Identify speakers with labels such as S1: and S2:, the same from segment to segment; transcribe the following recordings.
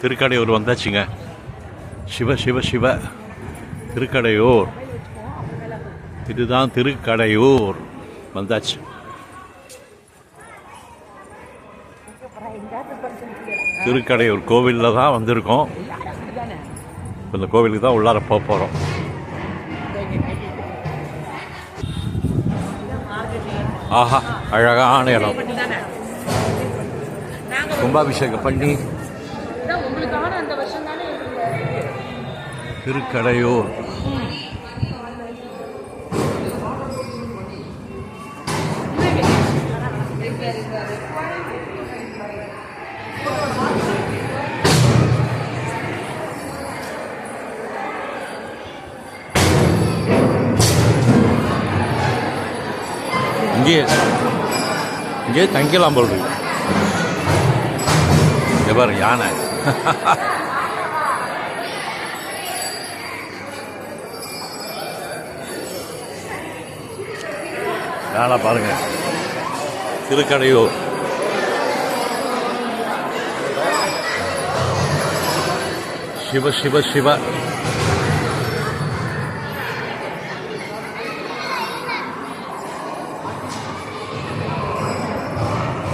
S1: திருக்கடையூர் வந்தாச்சுங்க. சிவ சிவ சிவ திருக்கடையூர், இதுதான் திருக்கடையூர் வந்தாச்சு. திருக்கடையூர் கோவிலில் தான் வந்திருக்கோம். இந்த கோவிலுக்கு தான் உள்ளார போக போகிறோம். ஆஹா, அழகான இடம். கும்பாபிஷேகம் பண்ணி திருக்கடையூர். இங்கே தங்கிக்கலாம் போல் இருக்கு. பாரு யானை. யானை பாருங்க. திருக்கடையூர் சிவ சிவ சிவ.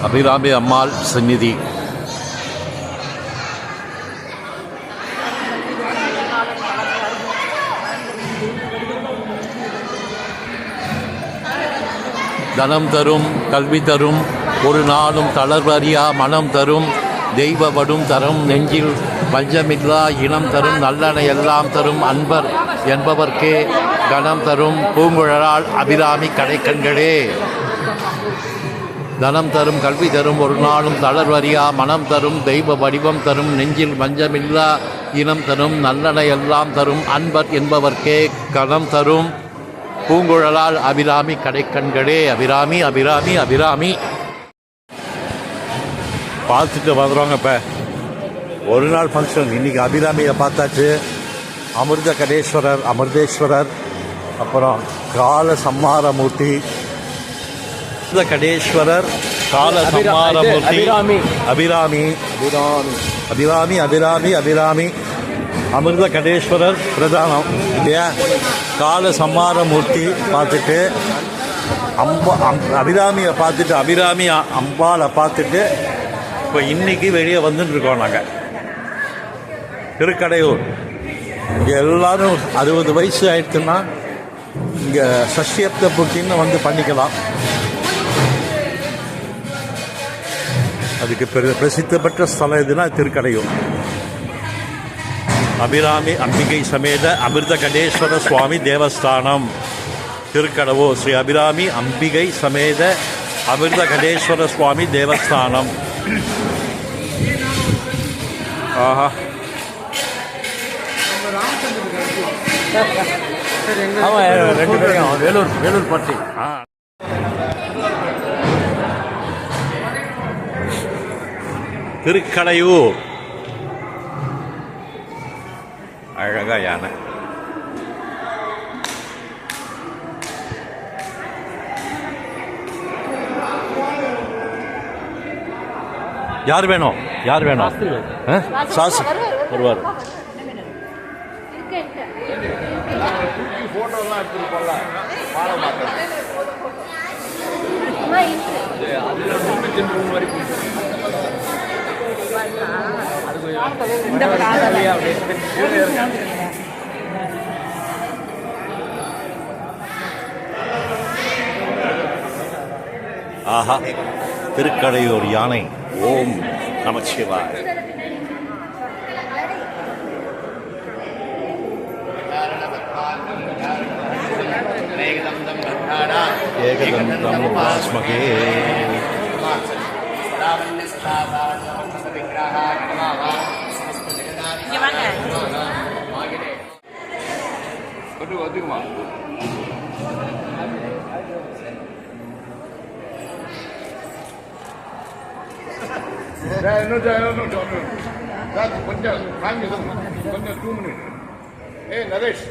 S1: அபிராமி அம்மாள் சந்நிதி. தனம் தரும், கல்வி தரும், ஒரு நாளும் தளர்வறியா மனம் தரும், தெய்வ வடும் தரும், நெஞ்சில் பஞ்சமில்லா இனம் தரும், நல்லன எல்லாம் தரும், அன்பர் என்பவர்க்கே கணம் தரும், பூங்குழலாள் அபிராமி கடைக்கண்களே. தனம் தரும், கல்வி தரும், ஒரு நாளும் தளர்வறியா மனம் தரும், தெய்வ வடிவம் தரும், நெஞ்சில் பஞ்சமில்லா இனம் தரும், நல்லன எல்லாம் தரும், அன்பர் என்பவர்க்கே கணம் தரும், பூங்குழலாள் அபிராமி கடைக்கண்களே. அபிராமி அபிராமி அபிராமி பார்த்துட்டு வந்துடுவாங்க. இப்போ ஒரு நாள் ஃபங்க்ஷன். இன்றைக்கி அபிராமியை பார்த்தாச்சு. அமிர்த கடேஸ்வரர், அமிர்தேஸ்வரர், அப்புறம் கால சம்மாரமூர்த்தி, கடேஸ்வரர், கால சம்மாரமூர்த்தி, அபிராமி அபிராமி அபிராமி அபிராமி, அமிர்த கடேஸ்வரர் பிரதானம் இல்லையா. கால சம்மாரமூர்த்தி பார்த்துட்டு அபிராமியை பார்த்துட்டு, அபிராமி அம்பாளை பார்த்துட்டு இப்போ இன்னைக்கு வெளியே வந்துட்டுருக்கோம் நாங்கள். திருக்கடையூர் இங்கே எல்லாரும் 60 வயசு ஆயிடுச்சுன்னா இங்கே சஷ்யப்த புக்கின்னு வந்து பண்ணிக்கலாம். அதுக்கு பிரசித்தி பெற்ற ஸ்தலம் எதுனா திருக்கடையூர். அபிராமி அம்பிகை சமேத அமிர்த கடேஸ்வர சுவாமி தேவஸ்தானம் திருக்கடவூர். ஸ்ரீ அபிராமி அம்பிகை சமேத அமிர்த கடேஸ்வர சுவாமி தேவஸ்தானம். ஆஹா, ரெண்டு பேரும் வேலூர் பட்டி. திருக்கடையூர் அழகா யானை. யார் வேணும்? சாஸ் வருவார். ஆஹா, திருக்கடையூர் யானை. ஓம் நமச்சிவாய. ஏகதந்தம் உபாஸ்மகே. ஒத்துக்குமா? கொஞ்சம் கொஞ்சம் 2 minutes. நரேஷ்,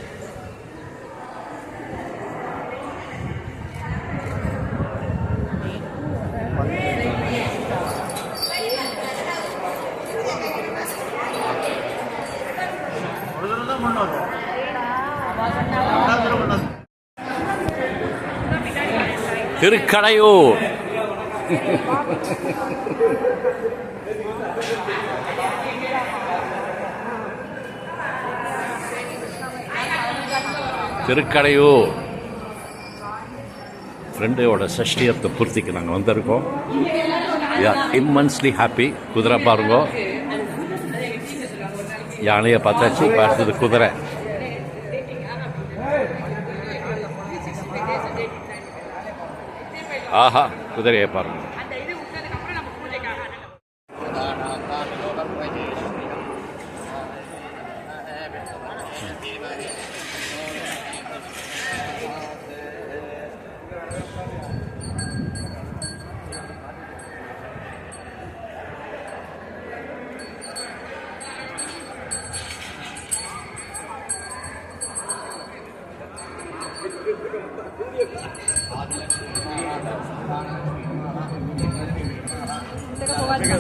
S1: திருக்கடையூர். திருக்கடையூர் ஃப்ரெண்டோட சஷ்டியத்தை பூர்த்திக்கு நாங்கள் வந்திருக்கோம். இம்மன்ஸ்லி ஹாப்பி. குதிரை பாருங்க, யானையை பார்த்தாச்சு, பார்த்தது குதிரை. ஆஹா, குதிரையை பாருங்க.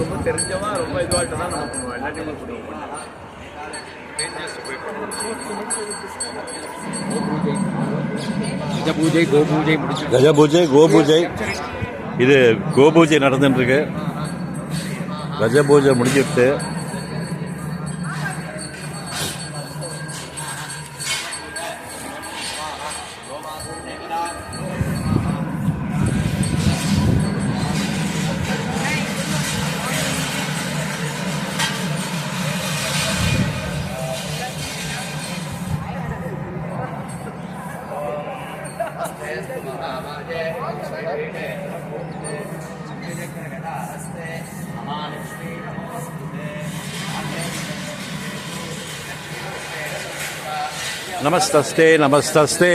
S2: ரொம்ப தெரிஞ்சவா ரொம்ப இதுவாகிட்டு தான் நம்ம பண்ணுவோம். எல்லாத்தையும் கஜபூஜை கோபூஜை முடிச்சு
S1: கஜபூஜை கோபூஜை இது கோபூஜை நடந்துட்டுருக்கு. கஜபூஜை முடிஞ்சிட்டு நமஸ்தஸ்தே நமஸ்தஸ்தே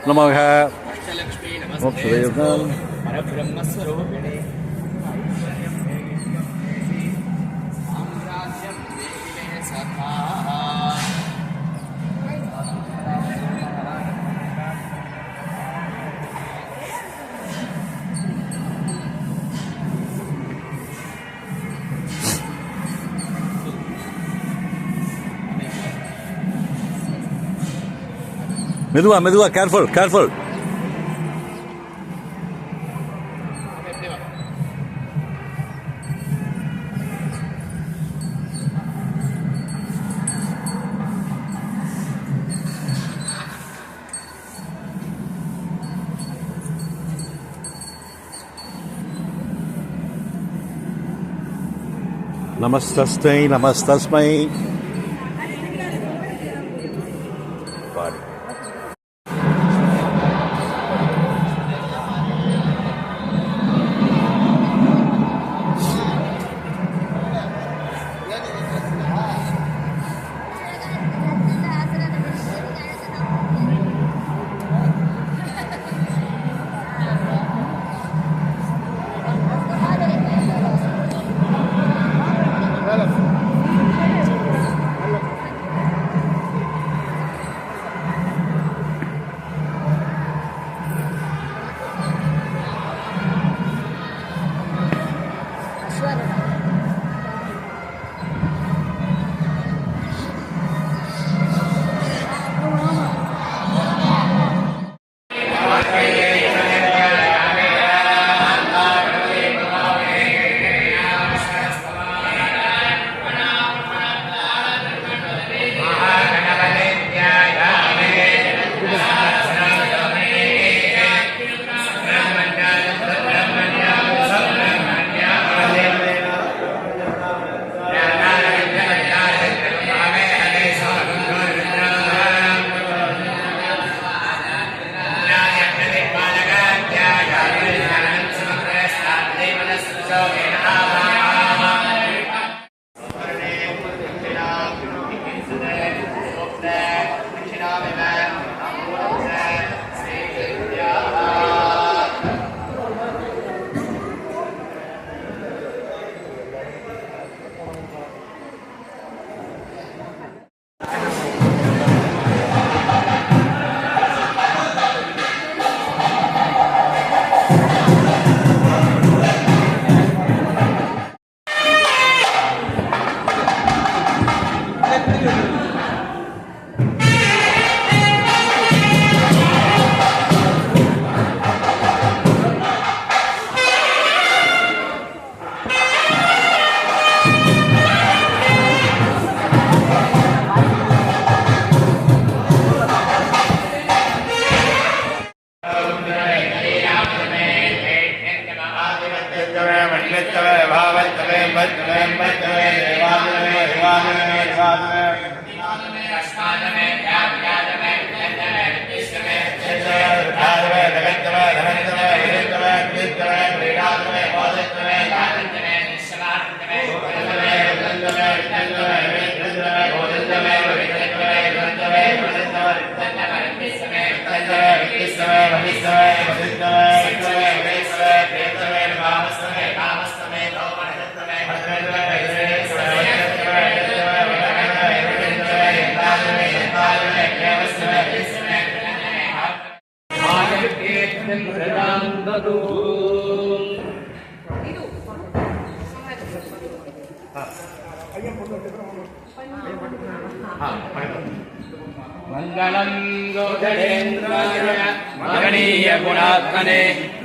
S1: நமக மெதுவா மெதுவா, கேர்ஃபுல் கேர்ஃபுல். நமஸ்தஸ்மை நமஸ்தஸ்மை.
S3: मंगलम गोधरेन्द्राय महनीय गुणात्मने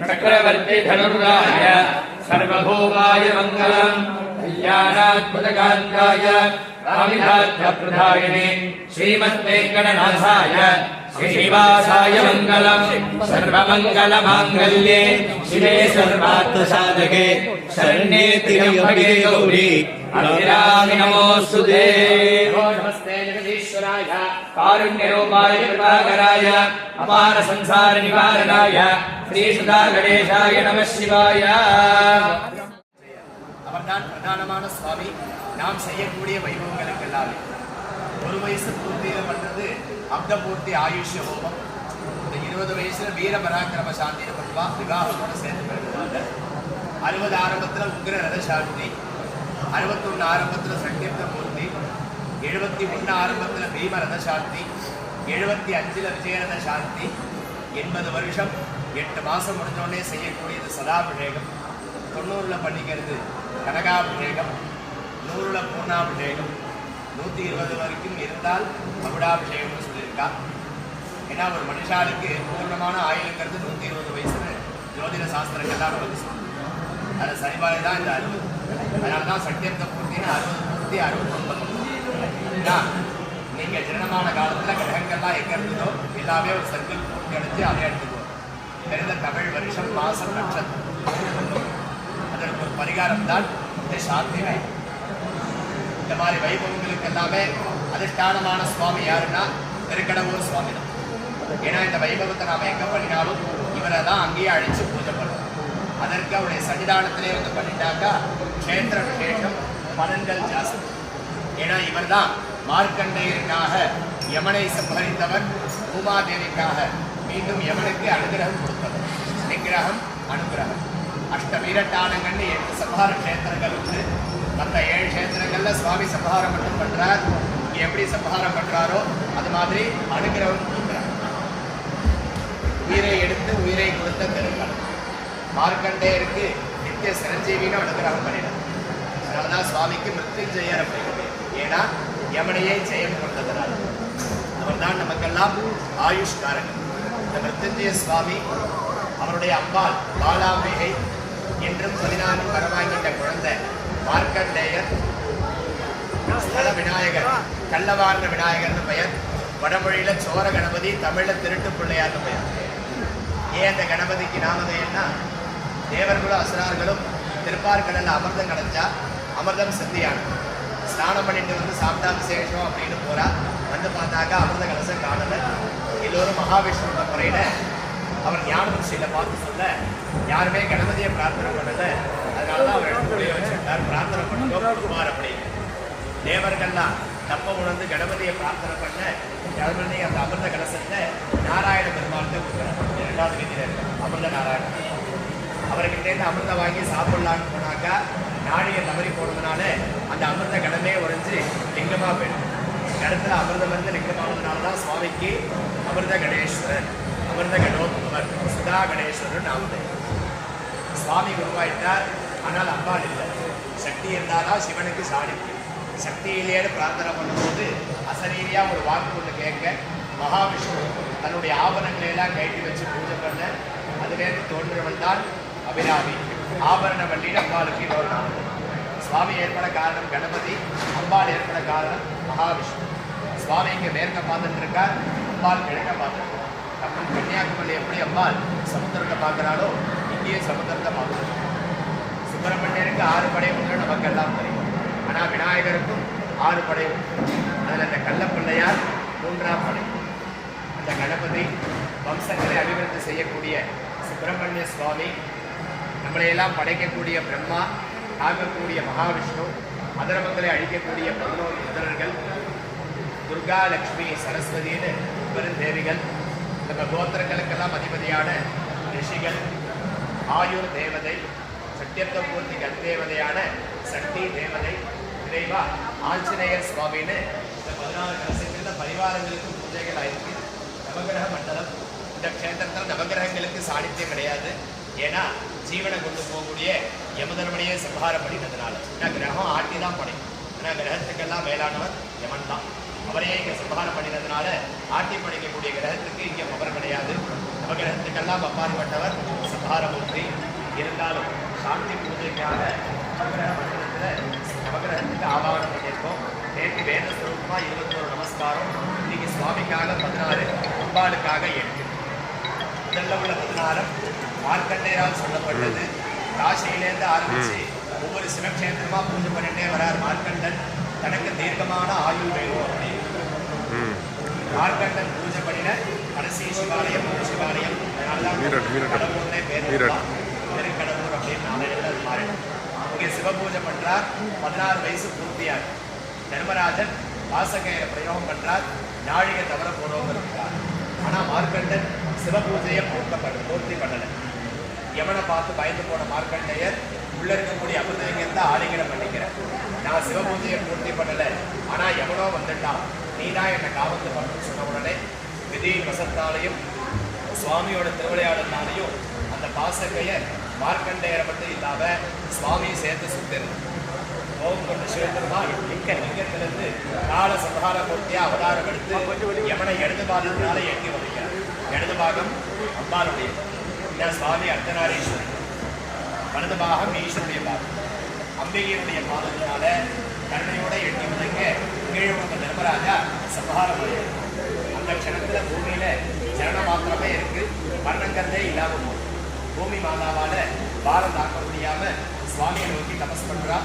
S3: चक्रवर्ती धनुर्गाय सर्वभौमाय मंगलम कल्याणात्मकांताय कामिधात्यप्रदायिने श्रीमद्वेंकटनाथाय श्रीनिवासाय मंगलम सर्वमंगलमांगल्ये शिवे सर्वार्थसाधके शरण्ये त्र्यंबके गौरी अभिरामि नमोस्तुते। नमस्ते जगदीश्वराय कारुण्यरूपाय कृपाकराय अपार संसार निवारणाय श्री सुधा गणेशाय नमः शिवाय।
S2: அவர்தான் பிரதானமான சுவாமி. நாம் செய்யக்கூடிய வைபவங்களுக்கு எல்லாமே ஒரு வயசு பூர்த்தியில பண்றது அப்தபூர்த்தி ஆயுஷ்ய ஹோமம். இந்த 20 வயசுல வீர பராக்கிரம சாந்தியில பண்ணுவா, விவாகத்தோட சேர்த்து பண்ணுவாங்க. 60 ஆரம்பத்துல உக்ர ரத சாந்தி, 61 ஆரம்பத்துல சங்கீர்த்த மூர்த்தி, 71 ஆரம்பத்துல பீம ரத சாந்தி, 75ல விஜயரத சாந்தி, 80 வருஷம் 8 மாசம் முடிஞ்சோடனே செய்யக்கூடியது சதாபிஷேகம், 90ல பண்ணிக்கிறது கனகாபிஷேகம், 100ல பூர்ணாபிஷேகம், 120 வரைக்கும் இருந்தால் மகுடாபிஷேகம்னு சொல்லியிருக்கா. ஏன்னா ஒரு மனுஷாளுக்கு பூர்ணமான ஆயுளுங்கிறது 120 வயசுன்னு ஜோதிட சாஸ்திரங்கள்லாம் நமக்கு சொல்லுது. அது சரிபாலை தான் இந்த 60. அதனால தான் சத்தியத்த பூர்த்தின்னு 60 பூர்த்தி 69. நீங்கள் ஜனனமான காலத்தில் கிரகங்கள்லாம் எங்கே இருந்ததோ எல்லாமே ஒரு சர்க்கிள் பூர்த்தி அடைஞ்சு அதை எடுத்துக்குவோம். பிறந்த தமிழ் வருஷம் மாசம் நட்சத்திரம், அதற்கு ஒரு பரிகாரம் தான் இந்த சாந்தி வைபவம். இந்த மாதிரி வைபவங்களுக்கு எல்லாமே அதிஷ்டானமான சுவாமி யாருன்னா திருக்கடவுர் சுவாமி தான். ஏன்னா இந்த வைபவத்தை நாம் எங்கே பண்ணினாலும் இவரை தான் அங்கேயே அழித்து பூஜை பண்ணுவோம். அதற்கு அவருடைய சன்னிதானத்திலே வந்து பண்ணிட்டாக்கா க்ஷேத்திர விசேஷம் பலன்கள் ஜாஸ்தி. ஏன்னா இவர் தான் மார்க்கண்டேயருக்காக யமனை சம்பரித்தவர், பூமாதேவிக்காக மீண்டும் யமனுக்கு அனுகிரகம் கொடுத்தவர். நிகிரகம் அனுகிரகம் அஷ்ட வீரட்டானங்கள்னு 8 சம்ஹார க்ஷேத்திரங்கள் உண்டு. மற்ற 7 க்ஷேத்திரங்களில் சுவாமி சம்ஹாரம் மட்டும் பண்ணுறார். இங்கே எப்படி சம்ஹாரம் பண்ணுறாரோ அது மாதிரி அனுகிரகம் கொடுக்குறார். உயிரை எடுத்து உயிரை கொடுத்த திருக்கடம் மார்க்கண்டேயருக்கு நித்திய சிரஞ்சீவின்னு அனுகிரகம் பண்ணினார். அதனால தான் சுவாமிக்கு மிருத்யுஞ்செயர் அப்படிங்கிறது. ஏன்னா யமனையே ஜெயம் கொண்டதனால் அவர் தான் நமக்கெல்லாம் ஆயுஷ்காரகன். இந்த மிருத்யுஞ்சய சுவாமி அவருடைய அம்பாள் பாலாம்பிகை என்றும் 14 வரவாங்கிட்ட குழந்தை மார்க்கண்டேயர், ஸ்தல விநாயகர், கள்ளவார்ந்த விநாயகர்னு பெயர். வடமொழியில சோர கணபதி, தமிழ்ல திருட்டு பிள்ளையார்னு பெயர். ஏன் அந்த கணபதிக்கு நாமதேயம்னா தேவர்களும் அசுரார்களும் திருப்பார்கடலில் அமிர்தம் கிடைச்சா அமிர்தம் சித்தியானது. ஸ்நானம் பண்ணிட்டு வந்து சாப்பிட்டா விசேஷம் அப்படின்னு போறா. வந்து பார்த்தாக்கா அமிர்த கலசம் காணலை. எல்லோரும் மகாவிஷ்ணு முறையில அவர் ஞான திருஷ்டியில் பார்த்து சொல்ல யாருமே கணபதியை பிரார்த்தனை பண்ணலை. அதனால தான் அவர் இடத்துடைய வச்சுட்டார், பிரார்த்தனை பண்ணுவோம் குமார் அப்படின்னு. தேவர்கள்லாம் தப்ப உணர்ந்து கணபதியை பிரார்த்தனை பண்ண கணபதி அந்த அமிர்த கலசத்தை நாராயண பெருமாள்கிட்ட கொடுக்குறார். 2வது விதியில் இருக்க அமிர்த நாராயணன். அவர்கிட்டேருந்து அமிர்தம் வாங்கி சாப்பிடலான்னு போனாக்கா நாடியை தவறி போனதுனால அந்த அமிர்த கடமே உறைஞ்சு லிங்கமாக போயிடும். இடத்துல அமிர்தம் வந்து லிங்கமானதுனால தான் சுவாமிக்கு அமிர்த கணேஸ்வரர், அமிர்த கணோத்மர், சுதா கணேஸ்வரர் நாமதே. சுவாமி குருவாயிட்டார், ஆனால் அம்பாள் இல்லை. சக்தி இருந்தாலும் சிவனுக்கு சாணிக்கு சக்தி இல்லையேன்னு பிரார்த்தனை பண்ணும்போது அசரீரியா ஒரு வாக்கு ஒன்று கேட்க மகாவிஷ்ணு தன்னுடைய ஆபரணங்களை எல்லாம் கட்டி வச்சு பூஜை பண்ண அதுலேருந்து தோன்றவள் தான் அபிராமி. ஆபரண வள்ளின்னு அம்பாளுக்கு இன்னொரு நாள். சுவாமி ஏற்பட காரணம் கணபதி, அம்பாள் ஏற்பட காரணம் மகாவிஷ்ணு. சுவாமி இங்கே மேற்க பார்த்துட்டு இருக்கார், அம்பாள் கிழக்க பார்த்துட்டு. நம்ம கன்னியாகுமரி எப்படி அம்பாள் சமுத்திரத்தை பார்க்குறாளோ இங்கேயே சமுத்திரத்தை பார்க்குறோம். சுப்பிரமணியருக்கு 6 படை உண்டு நமக்கெல்லாம் தெரியும். ஆனால் விநாயகருக்கும் 6 படை உண்டு. அதில் அந்த கள்ளப்பிள்ளையார் 3ஆம் படை. அந்த கணபதி வம்சங்களை அபிவிருத்தி செய்யக்கூடிய சுப்பிரமணிய சுவாமி, நம்மளையெல்லாம் படைக்கக்கூடிய பிரம்மா, ஆகக்கூடிய மகாவிஷ்ணு, அதர்மங்களை அழிக்கக்கூடிய 11 ருத்ரர்கள், துர்கா லக்ஷ்மி சரஸ்வதின்னு பெருந்தேவிகள், நம்ம கோத்திரங்களுக்கெல்லாம் அதிபதியான ரிஷிகள், ஆயுர் தேவதை, சத்தியத்துவ பூர்த்தி கல்தேவதையான சக்தி தேவதை, இறைவா ஆஞ்சநேயர் சுவாமின்னு இந்த 14 கலசங்களில் பரிவாரங்களுக்கு பூஜைகள் ஆயிருக்கு. நவகிரக மண்டலம் இந்த க்ஷேத்திரத்தில் நவகிரகங்களுக்கு சாநித்தியம் கிடையாது. ஏன்னா ஜீவனை கொண்டு போகக்கூடிய யமதர்மனையே சம்ஹாரம் பண்ணினதுனால. ஏன்னா கிரகம் ஆட்டி தான் படைக்கும். ஏன்னா கிரகத்துக்கெல்லாம் மேலானவர் யமன் தான். அவரையே இங்கே சம்ஹாரம் பண்ணினதுனால ஆட்டி படைக்கக்கூடிய கிரகத்துக்கு இங்கே பவர் கிடையாது. நவகிரகத்துக்கெல்லாம் அப்பாற்பட்டவர் சம்ஹாரமூர்த்தி. இருந்தாலும் சாந்தி பூஜைக்காக நவகிரக மண்டலத்தில் நவகிரகத்துக்கு ஆவாகனம் பண்ணியிருக்கோம். நேற்று வேத ஸ்வரூபமாக 21 நமஸ்காரம். இன்னைக்கு சுவாமிக்காக 16, அம்பாளுக்காக 8. முதல்ல உள்ள 16 மார்க்கண்டேயரால் சொல்லப்பட்டது. காசியிலேருந்து ஆரம்பிச்சு ஒவ்வொரு சிவக்ஷேத்திரமா பூஜை பண்ணிட்டே வரார் மார்க்கண்டன். தனக்கு தீர்க்கமான ஆயுள் வேணும் அப்படின்னு மார்க்கண்டன் பூஜை பண்ணின கடைசி சிவாலயம் சிவாலயம். அதனால்தான் கடவுளே பேர் திருக்கடவுர் அப்படின்னு நாளையில அது மாறிடும். இங்கே சிவபூஜை பண்றார். 16 வயசு பூர்த்தியார். தர்மராஜன் வாசகையை பிரயோகம் பண்றார். நாழிகை தவற போறவங்க இருக்கிறார். ஆனா மார்க்கண்டன் சிவபூஜையை பூர்த்தி பண்ணலை. யமனை பார்த்து பயந்து போன மார்க்கண்டேயர் உள்ள இருக்கக்கூடிய அமிர்தலிங்கத்தை ஆலிங்கனம் பண்ணிக்கிறேன். நான் சிவபூஜையை பூர்த்தி பண்ணலை, ஆனா யமனோ வந்துட்டான், நீ தான் என்னை காவத்து பண்ணணும்னு சொன்ன உடனே விதி வசத்தாலையும் சுவாமியோட திருவிளையாடலாலையும் அந்த பாசகையை மார்க்கண்டேயரை மட்டும் இல்லாம சுவாமியை சேர்த்து சுத்திரு கோபம் கொண்ட சிவபெருமான் லிங்கத்திலிருந்து கால சம்ஹார பூர்த்தியா அவதாரம் எடுத்து யமனை இடது பாகத்தினால எங்கி வதைக்கிறார். இடது பாகம் அம்பாளுடைய, சுவாமி அர்த்தநாரீஸ்வரன், வலது பாகம் ஈஸ்வருடைய பாகம். அம்பிகையினுடைய பாதத்தினால கருணையோட எட்டி வதைக்க கீழே உள்ள தர்மராஜா சம்ஹாரம். அந்த க்ஷணத்துல பூமியில ஜனன மாத்திரமே இருக்கு, மரணங்கிறதே இல்லாம போகுது. பூமி மாதாவால பாரம் தாக்க முடியாம சுவாமியை நோக்கி தபஸ் பண்றா.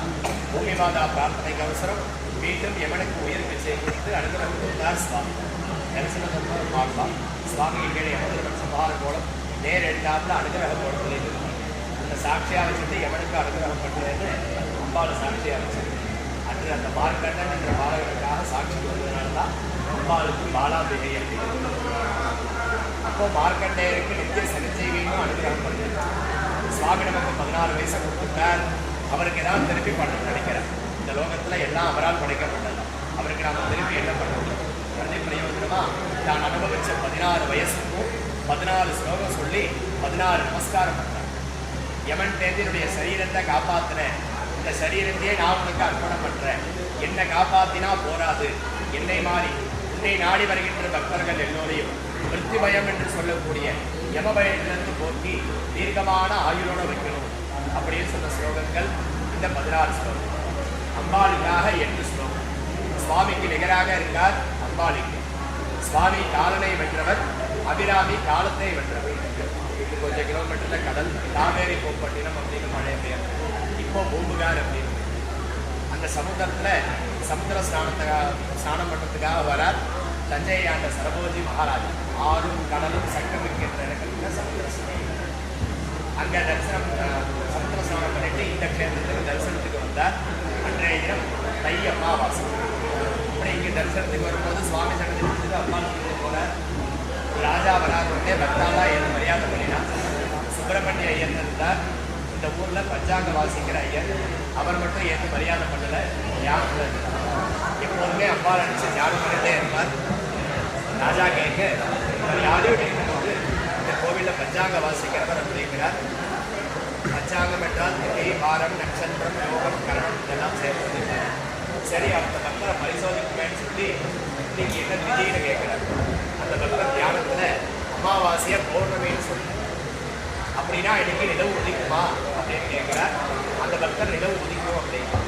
S2: பூமி மாதா பிரார்த்தனைக்கு அவசரம் மீண்டும் யமனுக்கு உயிர் பிச்சை கொடுத்து அனுகிரகம் கொடுத்தார் சுவாமி. தரிசனம் பார்க்கலாம். சுவாமி கீழே யமதர்மன் சம்ஹார கோலம் நேர் எடுத்தாப்புல அனுகிரக கோலத்தில் இருக்கு. அந்த சாட்சியாக வச்சுட்டு யமனுக்கு அனுகிரகம் பண்ணுறேன்னு அம்பாள் சாட்சியாக வச்சு அன்று அந்த மார்க்கண்டன் என்ற பாலகனுக்காக சாட்சி வந்ததுனால தான் அம்பாளுக்கு பாலாம்பிகை அப்படின்னு. அப்போ மார்க்கண்டேயருக்கு நித்திய சனிஜீவியும் அனுகிரகம் பண்ணுறார். சுவாமி நமக்கு 16 வயசை கொடுத்துட்டார். அவருக்கு ஏதாவது திருப்பி பண்ணணும்னு நினைக்கிறார். இந்த லோகத்தில் எல்லாம் அவரால் படைக்கப்பட்டது. அவருக்கு நாம் திருப்பி என்ன பண்ணணும்? பிரதி பிரயோஜனமா நான் அனுபவிச்ச 16 வயசுக்கும் 14 ஸ்லோகம் சொல்லி 16 நமஸ்காரம் பண்றார். யமன் தேதியினுடைய சரீரத்தை காப்பாத்தினேன். இந்த சரீரத்தையே நான் உனக்கு அர்ப்பணம் பண்றேன். என்னை காப்பாத்தினா போராது, என்னை மாறி உன்னை நாடி வருகின்ற பக்தர்கள் எல்லோரையும் மிருத்தி பயம் என்று சொல்லக்கூடிய யம பயத்திலிருந்து போக்கி தீர்க்கமான ஆயுளோட வைக்கணும் அப்படின்னு சொன்ன ஸ்லோகங்கள் இந்த 16 ஸ்லோகம். அம்பாளுக்காக 8 ஸ்லோகம். சுவாமிக்கு நிகராக இருக்கார் அம்பாளுக்கு. சுவாமி காலனை வென்றவர், அபிராமி காலத்தை வென்றவர். இது கொஞ்சம் கிலோமீட்டர்ல கடல் காவேரி பூப்பட்டினம் அப்படின்னு மழை பெயர். இப்போ பூம்புகார் அப்படின்னு அந்த சமுத்திரத்துல சமுத்திர ஸ்நானம் பண்ணுறதுக்காக வரார் தஞ்சையை ஆண்ட சரபோஜி மகாராஜா. ஆறும் கடலும் சங்கமிக்கின்ற இடத்துல சமுத்திர ஸ்நானம். அங்கே சமுத்திர ஸ்நானம் பண்ணிட்டு இந்த க்ஷேத்திரத்துக்கு தரிசனத்துக்கு வந்தார். அன்றைய தினம் தை அமாவாசை. அப்படி இங்கே தரிசனத்துக்கு வரும்போது சுவாமி சன்னதி முடிஞ்சது. அம்மா சொல்லிட்டு போறார். ராஜா வராதுன்னே பக்தாலா ஏதோ மரியாதை பண்ணினா. சுப்பிரமணிய ஐயர் இருந்தார் இந்த ஊர்ல பஞ்சாங்க வாசிக்கிற ஐயர். அவர் மட்டும் ஏற்று மரியாதை பண்ணல. யாரும் எப்போதுமே அம்பாள் அடிச்சு யாரும் பண்ணிட்டே இருப்பார். ராஜா கேட்க யாரும் கேட்கும்போது இந்த கோவிலில் பஞ்சாங்க வாசிக்கிறவர் அப்படிங்கிறார். பஞ்சாங்கம் என்றால் திதி, வாரம், நட்சத்திரம், யோகம், கரணம் இதெல்லாம் சேர்த்து. சரி, அந்த பக்தரை பரிசோதிக்குமேன்னு சொல்லி இன்னைக்கு என்ன திதின்னு கேட்கிறார். அந்த பக்தர் தியானத்துல அமாவாசைய பௌர்ணமின்னு சொல்றார். அப்படின்னா இன்னைக்கு நிலவு உதிக்குமா அப்படின்னு கேட்கிறார். அந்த பக்தர் நிலவு உதிக்கும் அப்படின்னு.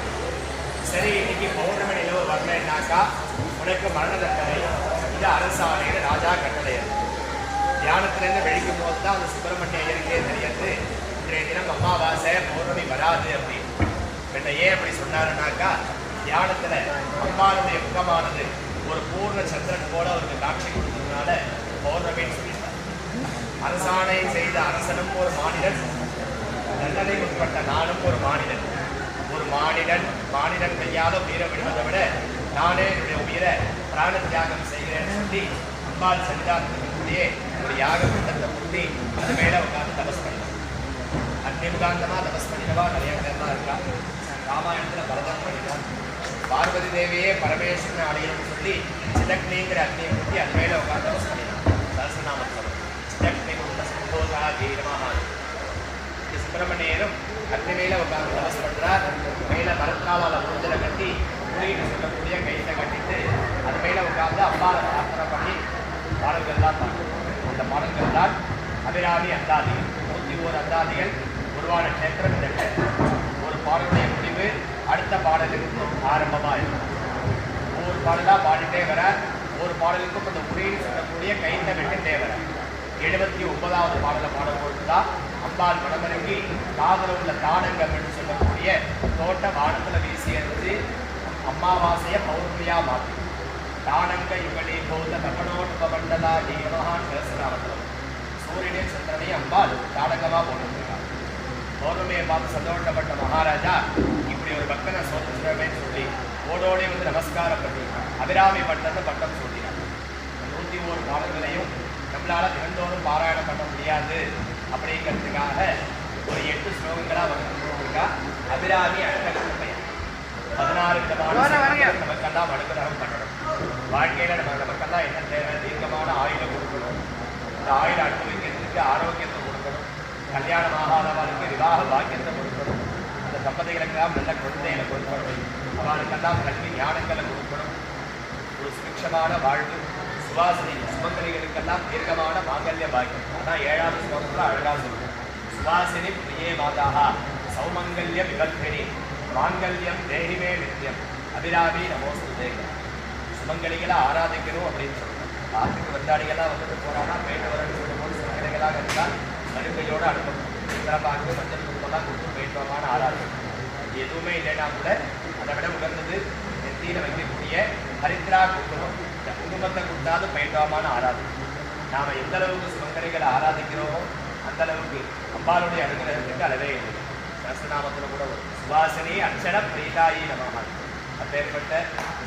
S2: சரி, இன்னைக்கு பௌர்ணமி நிலவு வரலன்னாக்கா உனக்கு மரண தண்டனை, இது அரசாணைன்னு ராஜா கட்டளை. தியானத்திலேருந்து வெளிக்கும் போது தான் அந்த சுப்பிரமணிய ஐயருக்கே தெரியாது இன்றைய தினம் அமாவாசை பௌர்ணமி வராது அப்படின்னு. என்ன ஏன் அப்படி சொன்னாருனாக்கா தியானத்துல அம்பாளுடைய முகமானது ஒரு பூர்ண சந்திரன் போல அவருக்கு காட்சி கொடுத்ததுனால பௌர்ணமின்னு சொல்லிட்டார். அரசாணை செய்த அரசனும் ஒரு மானிடன், தண்டனை உட்பட்ட நானும் ஒரு மானிடன். ஒரு மானிடன் கையால உயிரை விடுவதை விட நானே என்னுடைய உயிரை பிராண தியாகம் செய்கிறேன்னு சொல்லி அம்பாள் சன்னிதானத்துக்குள்ளேயே ஒரு யாக குண்டத்தை முட்டி அது மேல உட்காந்து தபஸ் பண்ணலாம். அக்னிமுகாந்தமா தபஸ் பண்ணினவா நிறைய பேர் தான் இருக்கா. ராமாயணத்துல பரதம் பண்ணினார். பார்வதி தேவியே பரமேஸ்வரன் அடையணும்னு சொல்லி சிதக்னிங்கிற அக்னியை முட்டி அது மேல உட்காந்து தபஸ் பண்ணினார். சரஸ்வநாமத்தில் சிதக்னி குண்ட சம்போதா தீரமாக சுப்பிரமணியரும் அக்னி மேல உட்காந்து தபஸ் பண்றார். மேல மரத்தாளால ஊஞ்சலை கட்டி புலின்னு சொல்லக்கூடிய கையில கட்டிட்டு அது மேல உட்கார்ந்து அம்பாவை பிரார்த்தனை பண்ணி பாடல்கள் தான் அந்த பாடல்கள் தான் அபிராமி அந்தாதிகள். 101 அந்தாதிகள் உருவான கஷேத்திரம் இந்த கஷேத்திரம். ஒரு பாடலுடைய முடிவு அடுத்த பாடலுக்கு ஆரம்பமா இருக்கும். ஒவ்வொரு பாடலா பாடிட்டே வர ஒரு பாடலுக்கும் அந்த புலின்னு சொல்லக்கூடிய கையில வெட்டிட்டே வர 79வது பாடலை பாடும்பொழுதுதான் அம்பாள் மனமருங்கி காதல உள்ள தானங்கம் என்று சொல்லக்கூடிய தோட்ட வானத்துல வீசி எறிஞ்சு அம்மாவாசைய பௌர்ணமியா மாற்றி தானங்க யுகடி பௌத்த தப்பனோட்பமண்டலா நீமகான் சரஸ்வநாமத்தில் சூரியனே சந்திரனை அம்பாள் தாடகமா போட்டுருக்காங்க. பௌர்ணமியை பார்த்து சந்தோஷப்பட்ட மகாராஜா இப்படி ஒரு பக்தனை சோதனை சொல்லி ஓடோடே வந்து நமஸ்காரம் பண்ணி அபிராமி பட்டத்தை பட்டம் சொல்லினார். 101 பாடல்களையும் நம்மளால தினந்தோறும் பாராயணம் பண்ண முடியாது அப்படிங்கிறதுக்காக ஒரு 8 ஸ்லோகங்களா வந்துருக்கா. அபிராமி அழகர் பெயர் 16 விதமான நமக்கெல்லாம் அனுகிரகம் பண்ணணும். வாழ்க்கையில நமக்கெல்லாம் என்ன தேவை? தீர்க்கமான ஆயுளை கொடுக்கணும். இந்த ஆயுளை அனுபவிக்கிறதுக்கு ஆரோக்கியத்தை கொடுக்கணும். கல்யாணம் ஆகாதவர்களுக்கு விவாக பாக்கியத்தை கொடுக்கணும். அந்த தம்பதிகளுக்கெல்லாம் நல்ல குழந்தைகளை கொடுக்கணும். அவர்களுக்கெல்லாம் கல்வி ஞானங்களை கொடுக்கணும். ஒரு சுபிக்ஷமான வாழ்வு, சுவாசினி சுமங்கலிகளுக்கெல்லாம் தீர்க்கமான மாங்கல்ய பாக்கியம். ஆனால் 7வது ஸ்லோகத்தில் அழகா சொல்லுவோம். சுவாசினி பிரியே மாதாஹா சௌமங்கல்ய விபத்தினி மாங்கல்யம் தேகிமே நித்தியம் அபிராமி நமோஸ்துதே. சுமங்கலிகளை ஆராதிக்கணும் அப்படின்னு சொல்லுவோம். ஆற்றுக்கு வந்தாடிகளாக வந்துட்டு போறாங்கன்னா போயிட்டு வரன்னு சொல்லும்போது சுமங்கலிகளாக இருந்தால் மருங்கையோடு அனுப்பணும். சித்திரப்பாக்கு மஞ்சள் குடும்பம்லாம் கொடுத்து போயிட்டுவாமான ஆராதிக்கணும். எதுவுமே இல்லைன்னா கூட அதை விட உகந்தது நெத்தியில வைக்கக்கூடிய ஹரித்ரா குங்குமம். இந்த குங்குமத்தை கொடுத்தாலும் பயிர்வாமான ஆராதனை. நாம எந்த அளவுக்கு சுமங்கலிகளை ஆராதிக்கிறோமோ அந்த அளவுக்கு அம்பாளுடைய அனுகிரகத்துக்கு அளவே இல்லை. சரஸ்வநாமத்தில் கூட ஒரு சுவாசினி அக்ஷர பிரீதாயி நமக. அப்பேற்பட்ட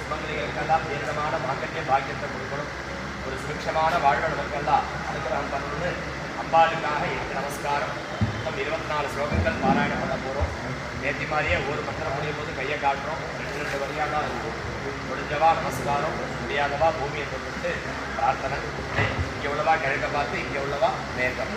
S2: சுமங்கலிகளுக்கெல்லாம் தீர்க்கமான மாங்கல்ய பாக்கியத்தை கொடுக்கணும். ஒரு சுபிக்ஷமான வாழ்வு நமக்கெல்லாம் அனுகிரகம் பண்ணணும்னு அம்பாளுக்காக 8 நமஸ்காரம். மொத்தம் 24 ஸ்லோகங்கள் பாராயணம் பண்ண போகிறோம். நேற்று மாதிரியே ஒரு மந்திரம் முடியும் போது கையை காட்டுறோம். 2 வரியாக தான் இருக்கும். முடிஞ்சவா நமஸ்காரம், முடியாதவா பூமியை தொட்டு பிரார்த்தனை. இங்கே உள்ளவா கிழக்க பார்த்து, இங்கே உள்ளவா மேற்கம்.